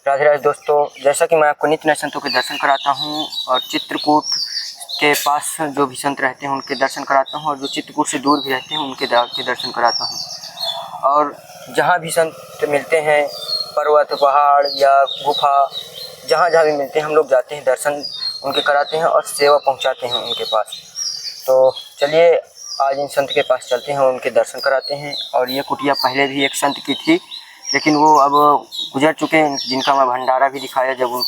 राधे राधे दोस्तों, जैसा कि मैं आपको नित्य नए संतों के दर्शन कराता हूं और चित्रकूट के पास जो भी संत रहते हैं उनके दर्शन कराता हूं और जो चित्रकूट से दूर भी रहते हैं उनके दर्शन कराता हूं। और जहां भी संत मिलते हैं, पर्वत, पहाड़ या गुफा, जहां जहां भी मिलते हैं हम लोग जाते हैं, दर्शन उनके कराते हैं और सेवा पहुंचाते हैं उनके पास। तो चलिए आज इन संत के पास चलते हैं और उनके दर्शन कराते हैं। और ये कुटिया पहले भी एक संत की थी, लेकिन वो अब गुजर चुके हैं, जिनका मैं भंडारा भी दिखाया जब वो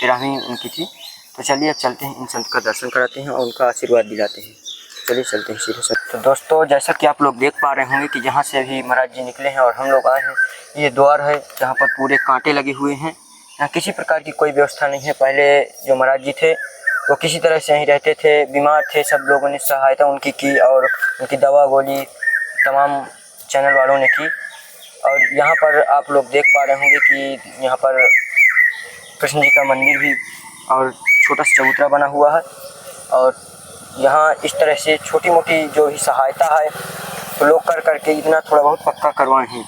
13वीं उनकी थी। तो चलिए अब चलते हैं, इन संत का दर्शन कराते हैं और उनका आशीर्वाद दिलाते हैं। चलिए चलते हैं सीधे से। तो दोस्तों, जैसा कि आप लोग देख पा रहे होंगे कि जहाँ से अभी महाराज जी निकले हैं और हम लोग आए हैं, ये द्वार है जहाँ पर पूरे कांटे लगे हुए हैं। यहाँ किसी प्रकार की कोई व्यवस्था नहीं है। पहले जो महाराज जी थे वो किसी तरह से यहीं रहते थे, बीमार थे, सब लोगों ने सहायता उनकी की और उनकी दवा गोली तमाम चैनल वालों ने की। और यहाँ पर आप लोग देख पा रहे होंगे कि यहाँ पर कृष्ण जी का मंदिर भी और छोटा सा चबूतरा बना हुआ है। और यहाँ इस तरह से छोटी मोटी जो भी सहायता है तो लोग कर करके इतना थोड़ा बहुत पक्का करवाए हैं।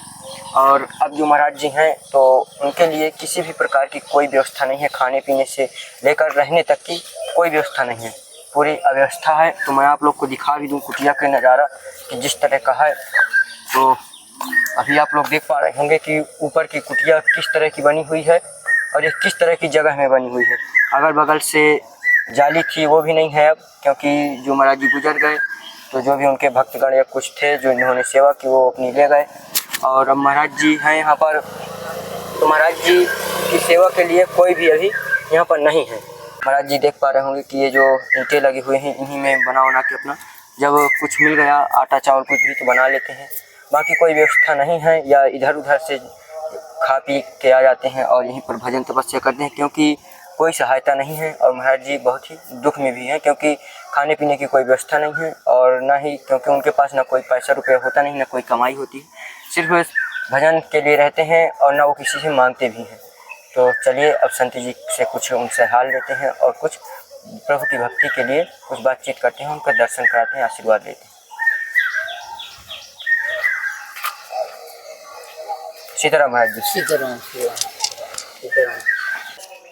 और अब जो महाराज जी हैं तो उनके लिए किसी भी प्रकार की कोई व्यवस्था नहीं है, खाने पीने से लेकर रहने तक की कोई व्यवस्था नहीं है, पूरी अव्यवस्था है। तो मैं आप लोग को दिखा भी दूँ कुटिया का नज़ारा कि जिस तरह का है। तो अभी आप लोग देख पा रहे होंगे कि ऊपर की कुटिया किस तरह की बनी हुई है और ये किस तरह की जगह में बनी हुई है। अगल बगल से जाली थी, वो भी नहीं है अब, क्योंकि जो महाराज जी गुजर गए तो जो भी उनके भक्तगण या कुछ थे जो इन्होंने सेवा की वो अपनी ले गए। और अब महाराज जी हैं यहाँ पर, तो महाराज जी की सेवा के लिए कोई भी अभी यहाँ पर नहीं है। महाराज जी देख पा रहे होंगे कि ये जो ईंटें लगे हुए हैं इन्हीं में बना के अपना जब कुछ मिल गया, आटा चावल कुछ भी तो बना लेते हैं। बाकी कोई व्यवस्था नहीं है, या इधर उधर से खा पी के आ जाते हैं और यहीं पर भजन तपस्या करते हैं, क्योंकि कोई सहायता नहीं है। और महाराज जी बहुत ही दुख में भी हैं, क्योंकि खाने पीने की कोई व्यवस्था नहीं है और ना ही क्योंकि उनके पास ना कोई पैसा रुपया होता नहीं, ना कोई कमाई होती है, सिर्फ भजन के लिए रहते हैं और ना वो किसी से मांगते भी हैं। तो चलिए अब संत जी से कुछ उनसे हाल लेते हैं और कुछ प्रभु की भक्ति के लिए कुछ बातचीत करते हैं, उनका दर्शन कराते हैं, आशीर्वाद लेते हैं। सीताराम महाराज जी। सीताराम।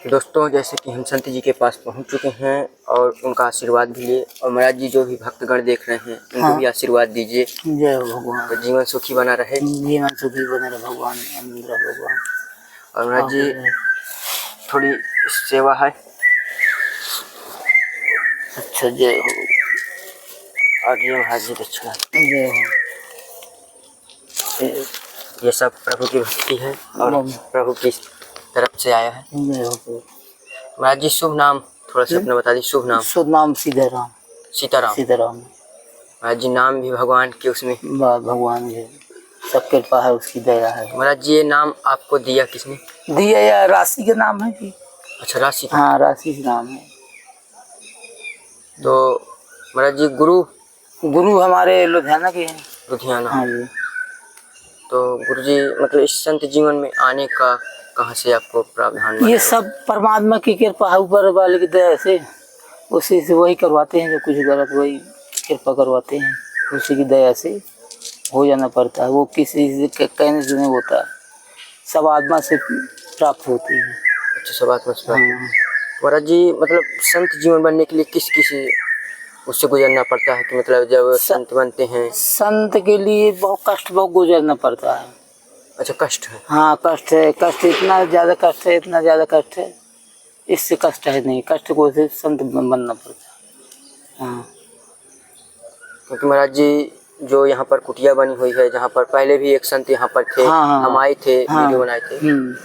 दोस्तों, जैसे कि हम संत जी के पास पहुंच चुके हैं और उनका आशीर्वाद भी लिए, और महाराज जी जो भी भक्तगण देख रहे हैं उनको भी आशीर्वाद दीजिए। जय भगवान। तो जीवन सुखी बना रहे, जीवन सुखी बना रहे भगवान, भगवान। और महाराज जी थोड़ी सेवा है। अच्छा, जय हो। और ये महाराज जी दक्षिणा, जय हो। ये सब प्रभु की भक्ति है और प्रभु की तरफ से आया है। जय हो। महाराज जी शुभ नाम थोड़ा सा अपना बता दीजिए। शुभ नाम? शुभ नाम सीताराम। सीताराम। सीताराम। महाराज जी नाम भी भगवान के उसमें भगवान है, सब कृपा है, उसकी दया है। महाराज जी ये नाम आपको दिया किसने? दिया या राशि का नाम है जी? अच्छा, राशि का। हाँ, राशि का नाम है। तो महाराज जी गुरु हमारे लुधियाना के हैं। लुधियाना। हाँ जी। तो गुरुजी मतलब इस संत जीवन में आने का कहाँ से आपको प्रावधान बना? ये सब परमात्मा की कृपा है, ऊपर वाले की दया से, उसी से वही करवाते हैं, जो कुछ गलत वही कृपा करवाते हैं, उसी की दया से हो जाना पड़ता है। वो किसी से कहने से नहीं होता, सब आत्मा से प्राप्त होती है। अच्छा, सब आत्मा से प्राप्त। महाराज जी मतलब संत जीवन बनने के लिए किस उससे गुजरना पड़ता है कि मतलब जब संत बनते हैं? संत के लिए बहुत कष्ट बहुत गुजरना पड़ता है। अच्छा, कष्ट है। हाँ, कष्ट है, कष्ट इतना ज़्यादा कष्ट है, इतना ज़्यादा कष्ट है, इससे कष्ट है नहीं, कष्ट को से संत बनना पड़ता है। हाँ, क्योंकि महाराज जी जो यहाँ पर कुटिया बनी हुई है, जहाँ पर पहले भी एक संत यहाँ पर थे। हाँ, हम आए थे, वीडियो बनाए थे,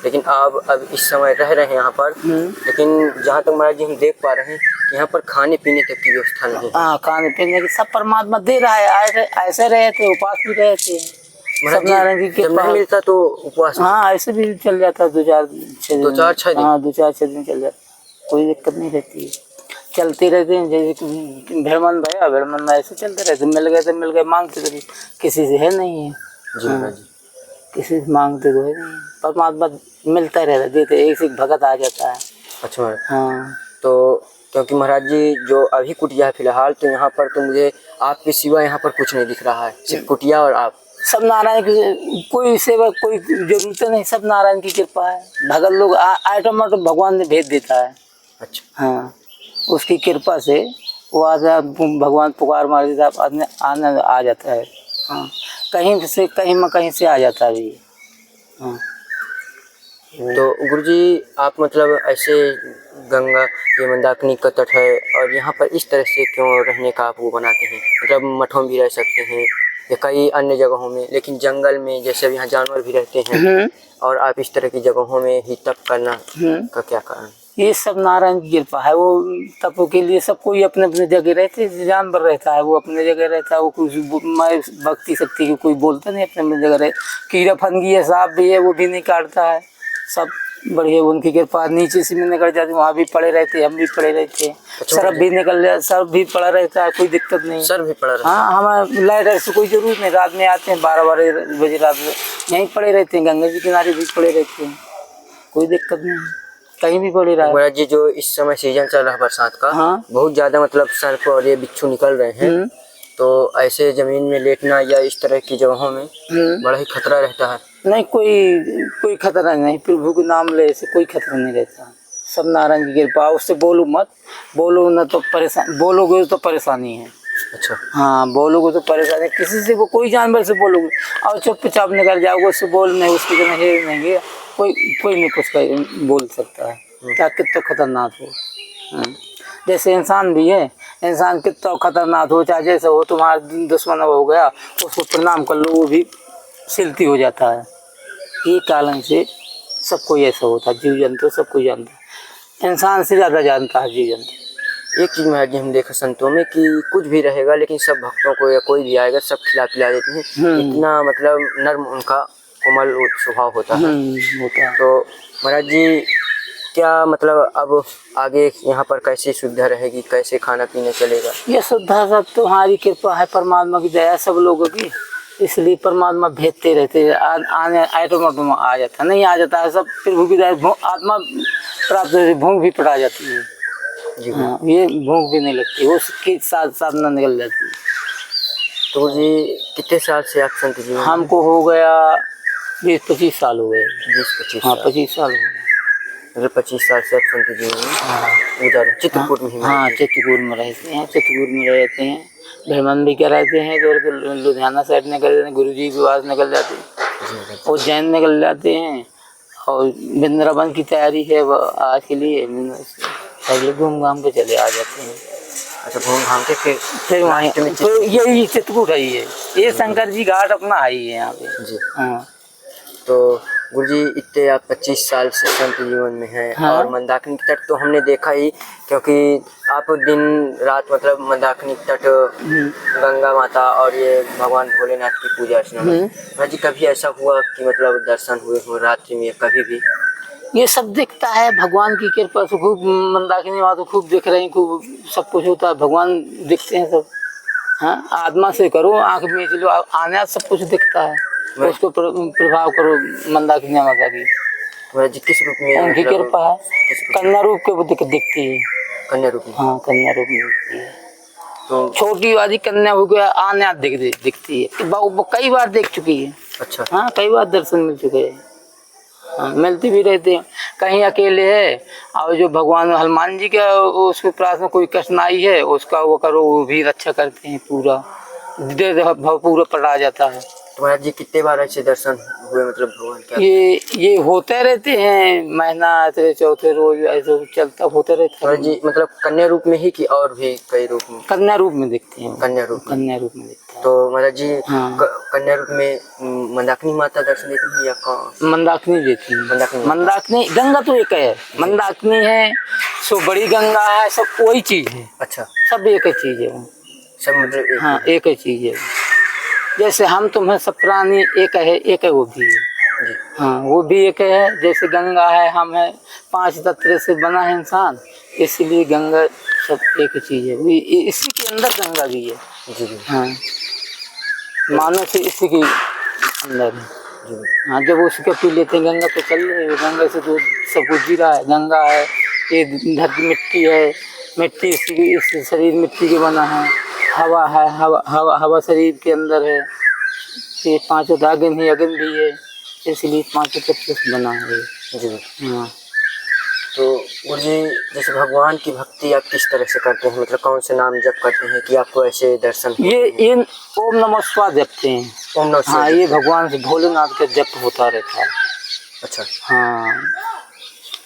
लेकिन अब इस समय रह रहे हैं यहाँ पर। लेकिन जहाँ तक महाराज जी हम देख पा रहे हैं यहाँ पर खाने पीने तक की व्यवस्था नहीं है। हाँ, खाने पीने की सब परमात्मा दे रहा है। ऐसे रहे थे, उपास भी रहे थे। महाराज जी जब नहीं मिलता तो उपवास? हाँ, ऐसे भी चल जाता, 2-4 6 दिन। हाँ, 2-4 दिन चल जाता, कोई दिक्कत नहीं रहती है, चलते रहते हैं। जैसे भेड़मन भैया, भेड़मन में ऐसे चलते रहते, मिल गए तो मिल गए, मांगते तो किसी से है नहीं है जी। महाराज जी किसी से मांगते तो है नहीं, परमात्मा मिलता रहता, देते, एक से भगत आ जाता है। अच्छा महाराज। हाँ, तो क्योंकि महाराज जी जो अभी कुटिया है फिलहाल, तो यहाँ पर तो मुझे आपके सिवा यहाँ पर कुछ नहीं दिख रहा है, सिर्फ कुटिया और आप। सब नारायण की, कोई सेवा कोई जरूरत नहीं, सब नारायण की कृपा है। भगत लोग आइटम तो भगवान ने भेज देता है। अच्छा। हाँ, उसकी कृपा से वो आज भगवान पुकार मार देता है, आनंद आ जाता है। हाँ, कहीं से आ जाता है ये। हाँ। तो गुरुजी आप मतलब ऐसे गंगा ये मंदाकिनी का तट है और यहाँ पर इस तरह से क्यों रहने का आप वो बनाते हैं? मतलब मठों में भी रह सकते हैं या कई अन्य जगहों में, लेकिन जंगल में जैसे अब यहाँ जानवर भी रहते हैं और आप इस तरह की जगहों में ही तप करना का क्या कारण? ये सब नारायण की कृपा है। वो तपों के लिए सब कोई अपने अपने जगह रहते हैं। जानवर रहता है वो अपने जगह रहता है, वो कुछ मैं भक्ति शक्ति की कोई बोलता नहीं, अपने अपने जगह रहे। कीड़ा फंगी है, सांप भी है, वो भी नहीं काटता है। सब बढ़िया उनकी कृपा। नीचे से भी निकल जाते, वहाँ भी पड़े रहते, हम भी पड़े रहते। सर्फ भी निकल जाए, सर्फ भी पड़ा रहता है, कोई दिक्कत नहीं। सर भी पड़ा रहता है? हाँ, हमें लाइट से कोई जरूरत नहीं। रात में आते हैं 12 बजे रात में, यहीं पड़े रहते हैं। गंगा जी किनारे भी पड़े रहते हैं, कोई दिक्कत नहीं, कहीं भी पड़े रहा है। जी जो इस समय सीजन चल रहा है बरसात का, हाँ, बहुत ज्यादा मतलब सर्प और ये बिच्छू निकल रहे हैं, तो ऐसे जमीन में लेटना या इस तरह की जगहों में बड़ा ही खतरा रहता है। नहीं, कोई खतरा नहीं। प्रभु के नाम ले से कोई खतरा नहीं रहता। सब नारायण की कृपा। उससे बोलो मत, बोलो ना तो परेशान, बोलोगे तो परेशानी है। अच्छा। हाँ, बोलोगे तो परेशानी। किसी से कोई जानवर से बोलोगे और चुपचाप निकल जाओगे, उससे बोल नहीं, उसकी जगह हेर नहीं, कोई नहीं कुछ बोल सकता है। क्या कितना खतरनाक हो। जैसे इंसान भी है, इंसान कितना खतरनाक हो, चाहे जैसे हो, तुम्हारा दुश्मन हो गया उसको प्रणाम कर लो, वो भी सिलती हो जाता है। ये कारण से सबको ऐसा होता है। जीव जंतु सबको जानता है, इंसान से ज़्यादा जानता है जीव जंतु। एक चीज महाराज जी हम देखा संतों में कि कुछ भी रहेगा लेकिन सब भक्तों को या कोई भी आएगा सब खिला पिला देते हैं। इतना मतलब नर्म उनका कोमल स्वभाव होता है। तो महाराज जी क्या मतलब अब आगे यहाँ पर कैसी सुविधा रहेगी, कैसे खाना पीना चलेगा? ये सुविधा सब तुम्हारी कृपा है, परमात्मा की दया सब लोगों की, इसलिए परमात्मा भेजते रहते हैं। आने आइटम आ जाता है, नहीं आ जाता है सब प्रभु की दया। आत्मा प्राप्त होती, भूख भी पड़ा जाती है जी। हाँ, ये भूख भी नहीं लगती, उसके साथ साथ न निकल जाती है। तो जी कितने साल से आप संत जी? हमको हो गया 20-25 साल हो गए। 20-25? हाँ, 25 साल हो गए। मतलब 25 साल से आप संत जी में उधर चित्रकूट में ही? हाँ, चित्रकूट में रहते हैं, चित्रकूट में रहते हैं। भ्रमण भी कराते हैं, इधर लुधियाना साइड निकल जाते हैं, गुरु जी के पास निकल जाते हैं, उज्जैन निकल जाते हैं। और वृंदावन की तैयारी है आज के लिए, अगले घूम घाम के चले आ जाते हैं। अच्छा, घूम घाम के फिर वहाँ तो यही चित्रकूट है, ये शंकर जी घाट अपना है ही है यहाँ पे जी। हाँ, तो गुरुजी इतने आप 25 साल से संत जीवन में हैं। हाँ? और मंदाकिनी तट तो हमने देखा ही, क्योंकि आप दिन रात मतलब मंदाकिनी तट, गंगा माता और ये भगवान भोलेनाथ की पूजा अर्चना में। जी कभी ऐसा हुआ कि मतलब दर्शन हुए हो रात्रि में कभी भी? ये सब दिखता है भगवान की कृपा से, खूब मंदाकिनी माता खूब दिख रही, खूब सब कुछ होता है, भगवान दिखते हैं सब। हाँ, आत्मा से करो, आँख में चलो, आने सब कुछ दिखता है, उसको प्रभाव करो मंदाकिनी माता की। जी किस रूप में? उनकी कृपा है, कन्या रूप के दिखती है। कन्या रूप में? हाँ, कन्या रूप में दिखती है। तो छोटी वाली कन्या हो गया, आने दिखती है, कई बार देख चुकी है। अच्छा। हाँ, कई बार दर्शन मिल चुके हैं। हाँ, मिलते भी रहते हैं। कहीं अकेले है और जो भगवान हनुमान जी का उसको प्रार्थना, कोई कठिनाई है उसका वो करो, वो भी रक्षा करते हैं, पूरा पूरा पड़ा जाता है। तुम्हारा जी कितने बार ऐसे दर्शन हुए मतलब भगवान क्या? ये होते रहते हैं, महीना चौथे रोज ऐसे चलता होते रहता है जी। मतलब कन्या रूप में ही कि और भी कई रूप में? कन्या रूप में दिखते हैं। कन्या रूप में दिखता है। तो मतलब जी हाँ। कन्या रूप में मंदाकिनी माता दर्शन देती है या कौन? मंदाकिनी देती है। मंदाकिनी गंगा तो एक है, मंदाकिनी है सो बड़ी गंगा है, सब वही चीज है। अच्छा, सब एक ही चीज है, सब मतलब हाँ एक ही चीज है। जैसे हम तुम्हें सब प्राणी एक है वो भी है। हाँ, वो भी एक है। जैसे गंगा है, हम है, 5 तत्व से बना है इंसान, इसलिए गंगा सब एक ही चीज है। इसी के अंदर गंगा भी है। हाँ, मानो से इसी के अंदर है। हाँ, जब उसका पी लेते हैं गंगा तो चल रही है, गंगा से तो सब कुछ जी रहा है। गंगा है, ये धरती मिट्टी है, मिट्टी इस शरीर मिट्टी के बना है। हवा है, हवा शरीर के अंदर है, ये 5 अगन ही अगन भी है, इसलिए 5 तत्व बना है। जी। हाँ। तो गुरु जी जैसे भगवान की भक्ति आप किस तरह से करते हैं, मतलब कौन से नाम जप करते हैं कि आपको ऐसे दर्शन होते ये हैं? इन ओम नमः शिवाय जपते हैं। ओम नमः शिवाय हाँ, जपते ये हैं। भगवान से भोलेनाथ का जप होता रहता है। अच्छा। हाँ,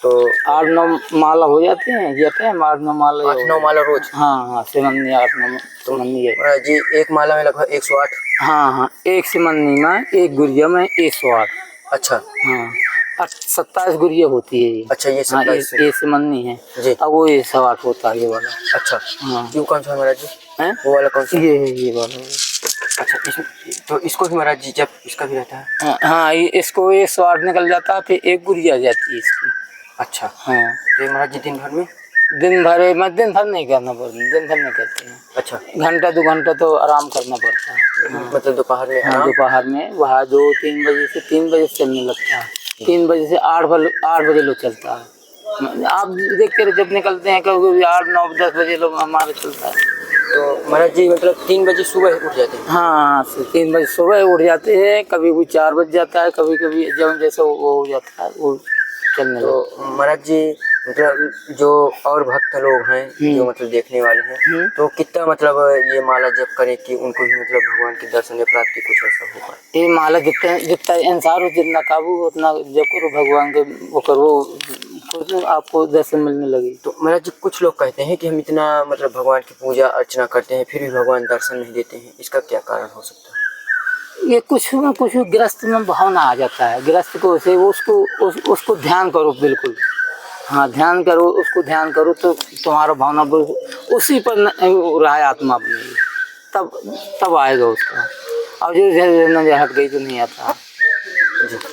तो 8-9 माला हो जाते हैं, जपे हम 8-9 माला। 8-9 माला रोज? हाँ, सिमरनी 8-9 तो सिमरनी है। महाराज जी एक माला में लगभग 108? हाँ, एक सिमरनी में, एक गुरिया में 108। अच्छा। हाँ, 27 गुरिया होती है ये। अच्छा, ये हाँ, 27 ये सिमरनी है जी। अब वो 108 होता है ये वाला। अच्छा। हाँ। क्यों, कौन सा है महाराज जी? हैं? वो वाला कौन सा? ये वाला। अच्छा, तो इसको भी महाराज जी जब इसका भी रहता है? हाँ, इसको 108 निकल जाता है, फिर एक गुरिया जाती है इसकी। अच्छा। हाँ, तो ये महाराज जी दिन भर में? दिन भर नहीं करना पड़ता, दिन भर नहीं करते हैं। अच्छा। घंटा 2 घंटा तो आराम करना पड़ता है। हाँ। मतलब दोपहर में हाँ, आराम? दोपहर में वहाँ 2-3 बजे से 3 बजे से चलने लगता है। 3 बजे से 8 बजे लोग चलता है। आप देखते रहे जब निकलते हैं कभी 8, 9, 10 बजे लोग हमारे चलता है। तो महाराज जी मतलब 3 बजे सुबह उठ जाते हैं? हाँ, 3 बजे सुबह उठ जाते हैं, कभी कोई 4 बज जाता है, कभी कभी जब जैसे वो हो जाता है वो चलने लगता है। तो महाराज जी मतलब जो और भक्त लोग हैं जो मतलब देखने वाले हैं, तो कितना मतलब ये माला जप करें कि उनको भी मतलब भगवान के दर्शन या प्राप्ति कुछ ऐसा हो पाए? ये माला जितना इंसान हो, जितना काबू हो, उतना जप करो भगवान के, वो करो, खुद आपको दर्शन मिलने लगे। तो महाराज जी कुछ लोग कहते हैं कि हम इतना मतलब भगवान की पूजा अर्चना करते हैं फिर भी भगवान दर्शन नहीं देते हैं, इसका क्या कारण हो सकता है? ये कुछ गृहस्थ में भावना आ जाता है, गृहस्थ को से उसको ध्यान करो बिल्कुल। हाँ, ध्यान करो, उसको ध्यान करो तो तुम्हारा भावना उसी पर रहा है आत्मा अपनी, तब आएगा उसका। और जो नजर हट गई तो नहीं आता।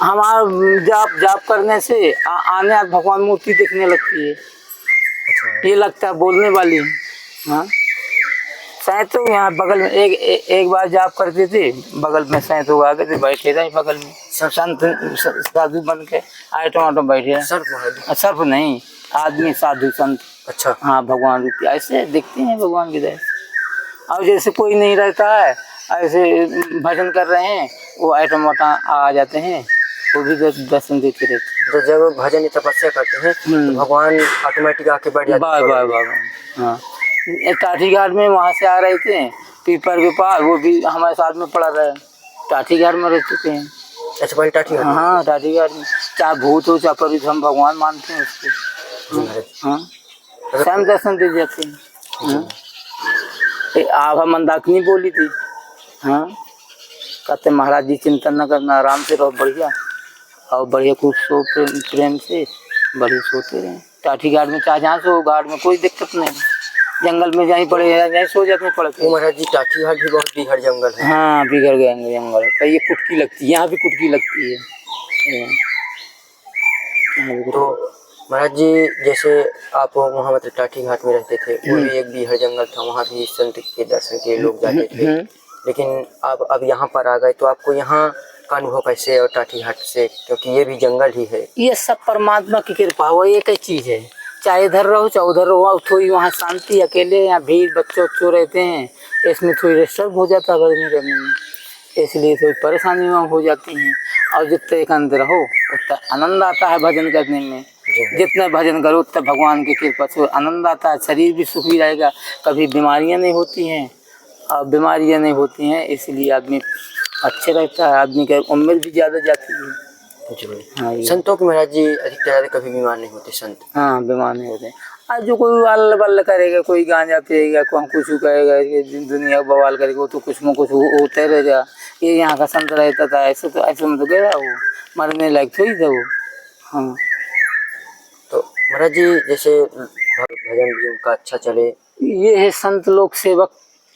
हमारा जाप करने से आने भगवान मूर्ति दिखने लगती है। अच्छा। ये लगता है बोलने वाली। हाँ, शायद तो यहाँ बगल में एक बार जाप करते थे, बगल में शायद तो आ गए थे, बैठे रहे बगल में संत साधु बन के आए, टमाटो बैठे रहे। सर्फ नहीं, आदमी साधु संत। अच्छा। हाँ, भगवान रूपी ऐसे दिखते हैं भगवान की दया। और जैसे कोई नहीं रहता है, ऐसे भजन कर रहे हैं, वो टमाटा आ जाते हैं, वो भी दर्शन देते रहते हैं। तो जब भजन तपस्या करते हैं तो भगवान ऑटोमेटिक आके बैठ जाते हैं? बाय। हाँ, टाठी घाट में वहाँ से आ रहे थे पीपर के पास, वो भी हमारे साथ में पड़ा रहे, टाठी घाट में रह चुके हैं। अच्छा, पहले टाठी घाट? हाँ, टाठी घाट में, चाहे भूत हो चाहे परित, हम भगवान मानते हैं उसको। हाँ, स्वयं दर्शन दे जाते हैं। आभा मंदाकिनी बोली थी। हाँ, कहते महाराज जी चिंतन न करना, आराम से रहो, बढ़िया और बढ़िया खूब सो प्रेम से बढ़िया सोते रहे। टाठी घाट में चाहे जहाँ सो, घाट में कोई दिक्कत नहीं, जंगल में जहीं पड़े जहीं सो जाते पड़े। महाराज जी टाठी घाट भी बहुत बिगड़ जंगल है। हाँ, बिगड़ गए जंगल, तो ये कुटकी लगती है, यहाँ भी कुटकी लगती है। तो महाराज जी जैसे आप वहाँ मतलब टाठी घाट में रहते थे, वो भी एक बिहार जंगल था, वहाँ भी संत के दर्शन के लिए लोग जाते थे, लेकिन आप अब यहाँ पर आ गए, तो आपको यहाँ का अनुभव कैसे और टाठी घाट से, क्योंकि ये भी जंगल ही है? ये सब परमात्मा की कृपा हो, एक ही चीज़ है, चाहे इधर रहो चाहे उधर रहो, थोड़ी वहाँ शांति, अकेले यहाँ भीड़ बच्चों रहते हैं, इसमें थोड़ी डिस्टर्ब हो जाता है भजन करने में, इसलिए थोड़ी परेशानी हो जाती हैं। और जितने एकांत रहो उतना आनंद आता है भजन करने में, जितने भजन करो उतना भगवान की कृपा से आनंद आता है, शरीर भी सुखी रहेगा, कभी बीमारियां नहीं होती हैं, और बीमारियां नहीं होती हैं इसलिए आदमी अच्छे रहता है, आदमी की उम्र भी ज़्यादा जाती है। हाँ, संतों के महाराज जी अधिकतर ज़्यादा कभी बीमार नहीं होते संत? हाँ, बीमार नहीं होते। आज जो कोई अल्ल बल्ल करेगा, कोई गांजा पिएगा, कोई कुछ कहेगा, ये दुनिया बवाल करेगा, वो तो कुछ में कुछ होते रहेगा। ये यहाँ का संत रहता था, ऐसे में तो गया वो, मरने लायक थोड़ी था वो। हाँ, तो महाराज जी जैसे भजन भी उनका अच्छा चले, ये है संत लोग सेवक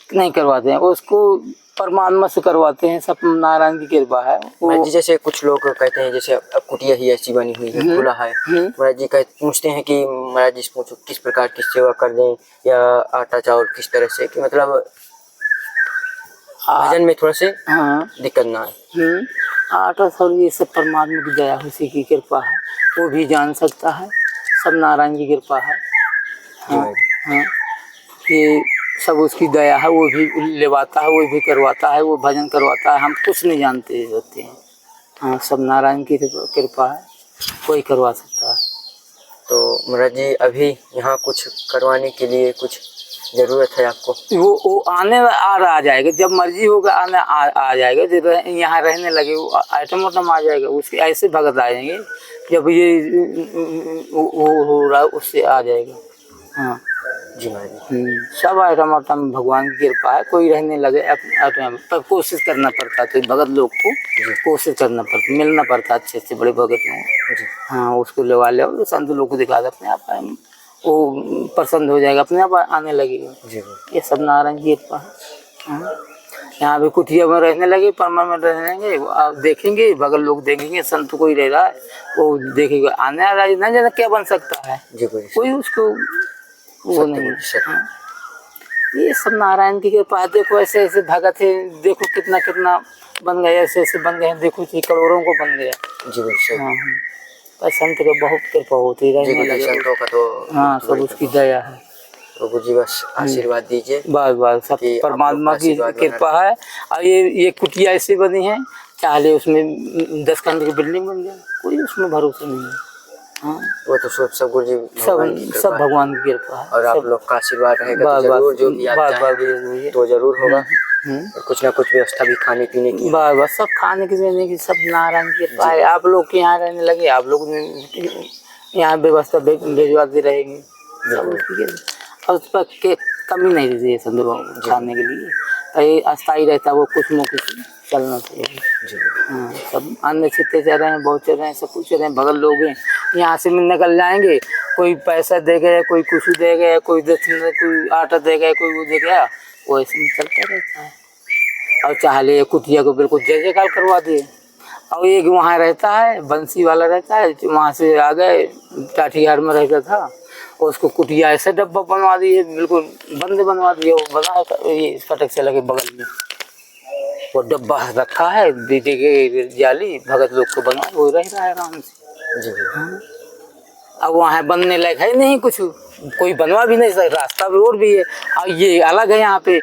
नहीं करवाते हैं, उसको परमात्मा से करवाते हैं, सब नारायण की कृपा है। महाराज जी जैसे कुछ लोग कहते हैं जैसे अब कुटिया ही ऐसी बनी हुई है, खुला है, महाराज जी पूछते हैं कि महाराज जी से पूछो किस प्रकार की सेवा कर दें, या आटा चावल किस तरह से, कि मतलब भजन में थोड़ा से दिक्कत ना आए। आटा चावल ये सब परमात्मा की दया, उसी की कृपा है, वो भी जान सकता है, सब नारायण की कृपा है। हाँ, ये सब उसकी दया है, वो भी लेवाता है, वो भी करवाता है, वो भजन करवाता है, हम कुछ नहीं जानते होते हैं। हाँ, सब नारायण की कृपा है, कोई करवा सकता है। तो महाराज जी अभी यहाँ कुछ करवाने के लिए कुछ ज़रूरत है आपको? वो आने आ जाएगा, जब मर्जी होगा आने आ जाएगा। जब यहाँ रहने लगे वो आइटम वाइटम आ जाएगा, उसके ऐसे भगत आ जाएंगे। जब ये वो हो रहा है उससे आ जाएगा। हाँ जी महाराज जी। सब आइटम वाइटम भगवान की कृपा है, कोई रहने लगे अपने आइटम पर कोशिश करना पड़ता है। तो भगत लोग को कोशिश करना पड़ता, मिलना पड़ता अच्छे से बड़े भगत में। हाँ, उसको लेवा ले, संत लोग को दिखा दे, अपने आप वो पसंद हो जाएगा, अपने आप आने लगेगा। ये सब नारायण की कृपा है। यहाँ भी कुटिया में रहने लगे, परमानेंट रहेंगे। आप देखेंगे बगल लोग देखेंगे, संत कोई रह रहा है वो देखेगा, आने आ रहा है, ना जाना क्या बन सकता है कोई उसको वो नहीं। हाँ, ये सब नारायण की कृपा है। देखो ऐसे ऐसे भगत है, देखो कितना कितना बन गए, ऐसे ऐसे बन गए, देखो करोड़ों को बन गया। जी हाँ, संत का बहुत कृपा होती है, संतों का तो हाँ सब उसकी दया है। प्रभु जी बस आशीर्वाद दीजिए, बस बस सब परमात्मा की कृपा है। और ये कुटिया ऐसी बनी है, चाहे उसमें 10 खंड की बिल्डिंग बन जाए, कोई उसमें भरोसा नहीं है। हाँ, वो तो सब गुरु जी सब भगवान की कृपा है। और आप लोग का आशीर्वाद रहेगा तो जरूर जो भी आप चाहेंगे तो जरूर होगा। और कुछ ना कुछ व्यवस्था भी खाने पीने की, बस सब खाने की पीने की सब नारायण की कृपा है। आप लोग के यहाँ रहने लगे, आप लोग यहाँ व्यवस्था भिजवाते रहेंगे, और उस पर कमी नहीं रहती है संत खाने के लिए। अस्थायी रहता है वो, कुछ न कुछ चलना चाहिए। हाँ, सब अन्य छिट्टे चल रहे हैं, बहुत चल रहे हैं, सब कुछ चल रहे हैं। बगल लोग हैं, यहाँ से निकल जाएंगे, कोई पैसा दे गया, कोई कुछ दे गया, कोई दक्षिण, कोई आटा दे गया, कोई वो दे गया, वो ऐसे में चलता रहता है। और चाहे कुटिया को बिल्कुल जय जयकार करवा दिए। और एक वहाँ रहता है, बंसी वाला रहता है, वहाँ से आ गए, टाटीहार में रहता था, उसको कुटिया ऐसे डब्बा बनवा दिए, बिल्कुल बंद बनवा दिए। वो बना ये फटक से लगे बगल में वो डब्बा रखा है, दीदी के जाली भगत लोग को बनवा, वो रह रहा है आराम से। हाँ, अब वहाँ बनने लायक है नहीं कुछ, कोई बनवा भी नहीं सकता, रास्ता भी रोड भी है, और ये अलग है। यहाँ पे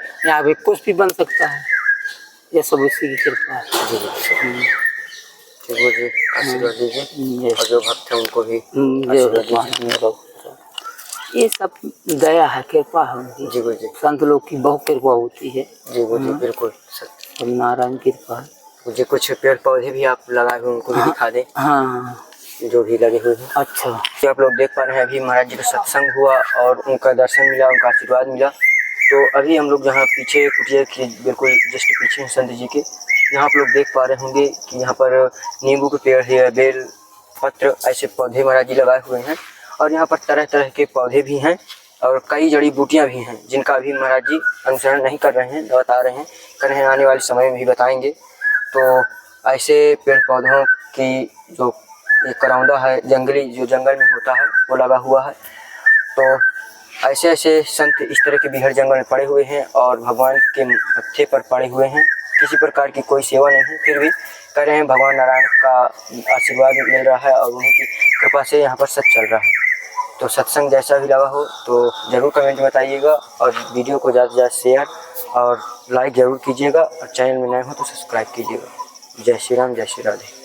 कुछ भी बन सकता है, ये सब उसी की कृपा है। आशीर्वाद दीजिए और जो भक्त है उनको भी ये सब दया है, कृपा है उनकी। जी संत लोग की बहुत कृपा होती है। जी बिल्कुल सब नारायण की कृपा है। मुझे कुछ पेड़ पौधे भी आप लगाए हुए उनको भी दिखा दें। हाँ, जो भी लगे हुए हैं। अच्छा, आप लोग देख पा रहे हैं अभी महाराज जी का सत्संग हुआ और उनका दर्शन मिला, उनका आशीर्वाद मिला। तो अभी हम लोग जहाँ पीछे कुटिया के बिल्कुल जस्ट पीछे हैं संत जी के, यहाँ आप लोग देख पा रहे होंगे कि यहाँ पर नींबू के पेड़ है, बेल पत्र ऐसे पौधे महाराज जी लगाए हुए हैं। और यहाँ पर तरह तरह के पौधे भी हैं और कई जड़ी बूटियाँ भी हैं, जिनका अभी महाराज जी अनुसरण नहीं कर रहे हैं, बता रहे हैं, कर रहे हैं, आने वाले समय में भी बताएंगे। तो ऐसे पेड़ पौधों की जो एक करौंदा है, जंगली जो जंगल में होता है वो लगा हुआ है। तो ऐसे ऐसे संत इस तरह के बिहार जंगल में पड़े हुए हैं और भगवान के मत्थे पर पड़े हुए हैं। किसी प्रकार की कोई सेवा नहीं है, फिर भी कर रहे हैं, भगवान नारायण का आशीर्वाद मिल रहा है और उन्हीं की कृपा से यहाँ पर सब चल रहा है। तो सत्संग जैसा भी लगा हो तो ज़रूर कमेंट में बताइएगा और वीडियो को ज़्यादा से ज़्यादा शेयर और लाइक ज़रूर कीजिएगा और चैनल में नए हो तो सब्सक्राइब कीजिएगा। जय श्री राम, जय श्री राधे।